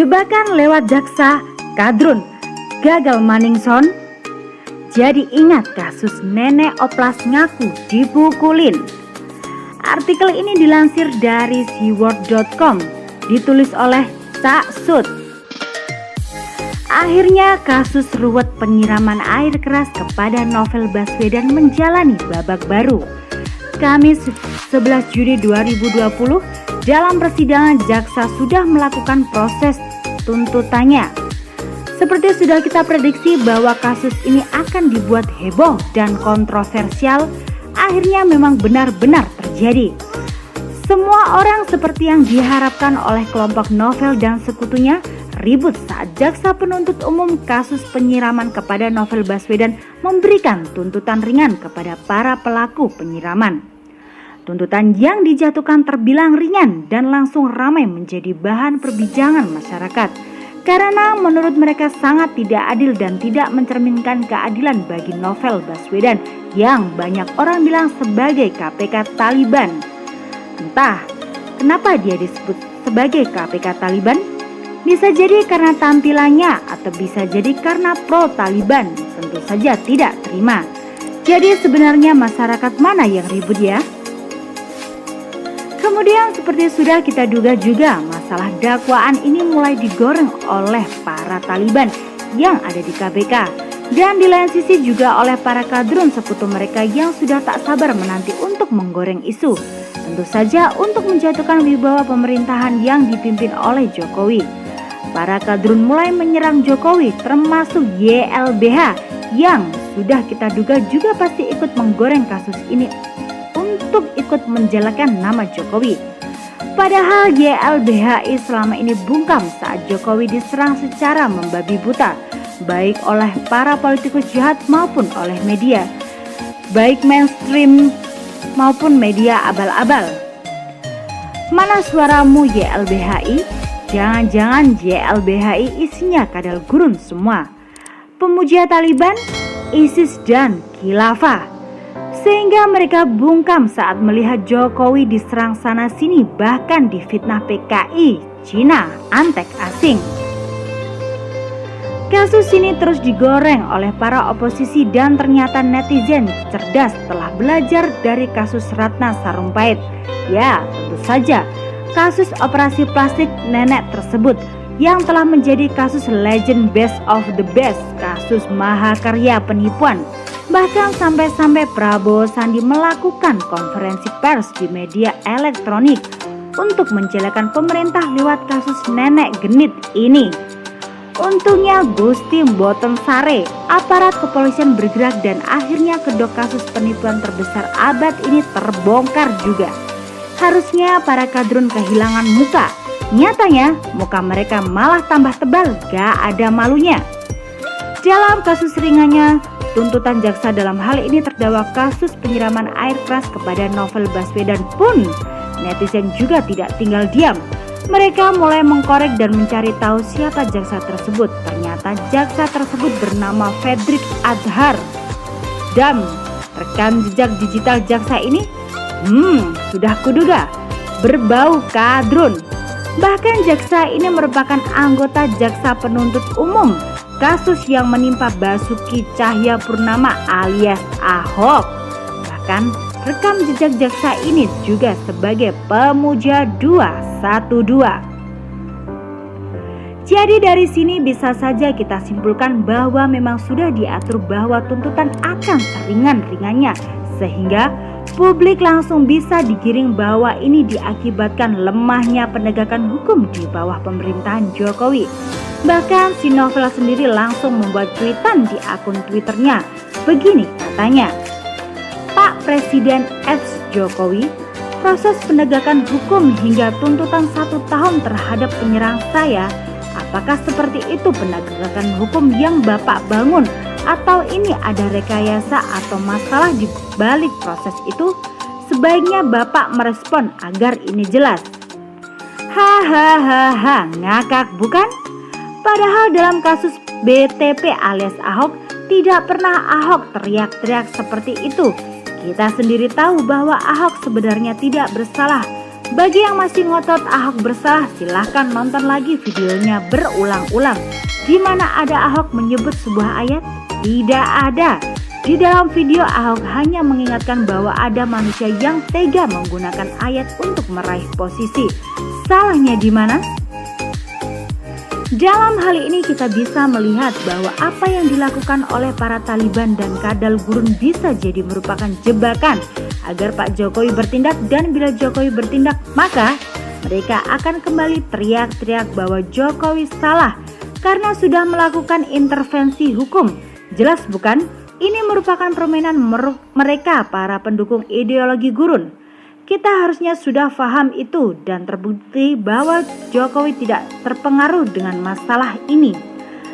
Jebakan lewat jaksa, Kadrun gagal maningson. Jadi ingat kasus nenek oplas ngaku dipukulin. Artikel ini dilansir dari seaworld.com, ditulis oleh Cak Sud. Akhirnya kasus ruwet penyiraman air keras kepada Novel Baswedan menjalani babak baru. Kamis 11 Juni 2020, dalam persidangan jaksa sudah melakukan proses tuntutannya. Seperti sudah kita prediksi bahwa kasus ini akan dibuat heboh dan kontroversial, akhirnya memang benar-benar terjadi. Semua orang seperti yang diharapkan oleh kelompok Novel dan sekutunya ribut saat jaksa penuntut umum kasus penyiraman kepada Novel Baswedan memberikan tuntutan ringan kepada para pelaku penyiraman. Tuntutan yang dijatuhkan terbilang ringan dan langsung ramai menjadi bahan perbincangan masyarakat karena menurut mereka sangat tidak adil dan tidak mencerminkan keadilan bagi Novel Baswedan yang banyak orang bilang sebagai KPK Taliban. Entah kenapa dia disebut sebagai KPK Taliban, bisa jadi karena tampilannya atau bisa jadi karena pro Taliban, tentu saja tidak terima. Jadi sebenarnya masyarakat mana yang ribut ya? Kemudian seperti sudah kita duga juga, masalah dakwaan ini mulai digoreng oleh para Taliban yang ada di KPK dan di lain sisi juga oleh para kadrun sekutu mereka yang sudah tak sabar menanti untuk menggoreng isu, tentu saja untuk menjatuhkan wibawa pemerintahan yang dipimpin oleh Jokowi. Para kadrun mulai menyerang Jokowi termasuk YLBH yang sudah kita duga juga pasti ikut menggoreng kasus ini untuk ikut menjelekkan nama Jokowi. Padahal YLBHI selama ini bungkam saat Jokowi diserang secara membabi buta, baik oleh para politikus jahat maupun oleh media, baik mainstream maupun media abal-abal. Mana suaramu YLBHI? Jangan-jangan YLBHI isinya kadal gurun semua, pemuja Taliban, ISIS dan khilafah. Sehingga mereka bungkam saat melihat Jokowi diserang sana sini, bahkan difitnah PKI, Cina, antek asing. Kasus ini terus digoreng oleh para oposisi dan ternyata netizen cerdas telah belajar dari kasus Ratna Sarumpait. Ya, tentu saja kasus operasi plastik nenek tersebut yang telah menjadi kasus legend best of the best, kasus mahakarya penipuan. Bahkan sampai-sampai Prabowo Sandi melakukan konferensi pers di media elektronik untuk menjelekan pemerintah lewat kasus nenek genit ini. Untungnya Gusti Mboten Sare, aparat kepolisian bergerak dan akhirnya kedok kasus penipuan terbesar abad ini terbongkar juga. Harusnya para kadrun kehilangan muka, nyatanya muka mereka malah tambah tebal, gak ada malunya. Dalam kasus ringannya, tuntutan jaksa dalam hal ini terdakwa kasus penyiraman air keras kepada Novel Baswedan pun netizen juga tidak tinggal diam. Mereka mulai mengkorek dan mencari tahu siapa jaksa tersebut. Ternyata jaksa tersebut bernama Fredrik Adhar. Dan rekam jejak digital jaksa ini sudah kuduga berbau kadrun. Bahkan jaksa ini merupakan anggota jaksa penuntut umum kasus yang menimpa Basuki Cahayapurnama alias Ahok. Bahkan rekam jejak jaksa ini juga sebagai pemuja 212. Jadi dari sini bisa saja kita simpulkan bahwa memang sudah diatur bahwa tuntutan akan seringan-ringannya, sehingga publik langsung bisa digiring bahwa ini diakibatkan lemahnya penegakan hukum di bawah pemerintahan Jokowi. Bahkan si Novel sendiri langsung membuat tweetan di akun Twitternya. Begini katanya, Pak Presiden X Jokowi, proses penegakan hukum hingga tuntutan 1 tahun terhadap penyerang saya, apakah seperti itu penegakan hukum yang Bapak bangun? Atau ini ada rekayasa atau masalah di balik proses itu? Sebaiknya Bapak merespon agar ini jelas. Hahaha, ngakak bukan? Padahal dalam kasus BTP alias Ahok, tidak pernah Ahok teriak-teriak seperti itu. Kita sendiri tahu bahwa Ahok sebenarnya tidak bersalah. Bagi yang masih ngotot Ahok bersalah, silahkan nonton lagi videonya berulang-ulang. Di mana ada Ahok menyebut sebuah ayat? Tidak ada. Di dalam video Ahok hanya mengingatkan bahwa ada manusia yang tega menggunakan ayat untuk meraih posisi. Salahnya di mana? Dalam hal ini kita bisa melihat bahwa apa yang dilakukan oleh para Taliban dan kadal gurun bisa jadi merupakan jebakan agar Pak Jokowi bertindak, dan bila Jokowi bertindak maka mereka akan kembali teriak-teriak bahwa Jokowi salah karena sudah melakukan intervensi hukum. Jelas bukan? Ini merupakan permainan mereka para pendukung ideologi gurun. Kita harusnya sudah paham itu dan terbukti bahwa Jokowi tidak terpengaruh dengan masalah ini.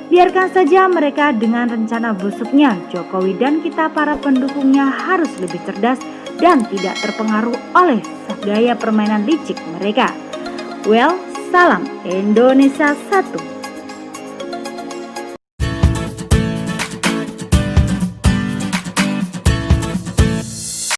Biarkan saja mereka dengan rencana busuknya. Jokowi dan kita para pendukungnya harus lebih cerdas dan tidak terpengaruh oleh gaya permainan licik mereka. Well, salam Indonesia 1.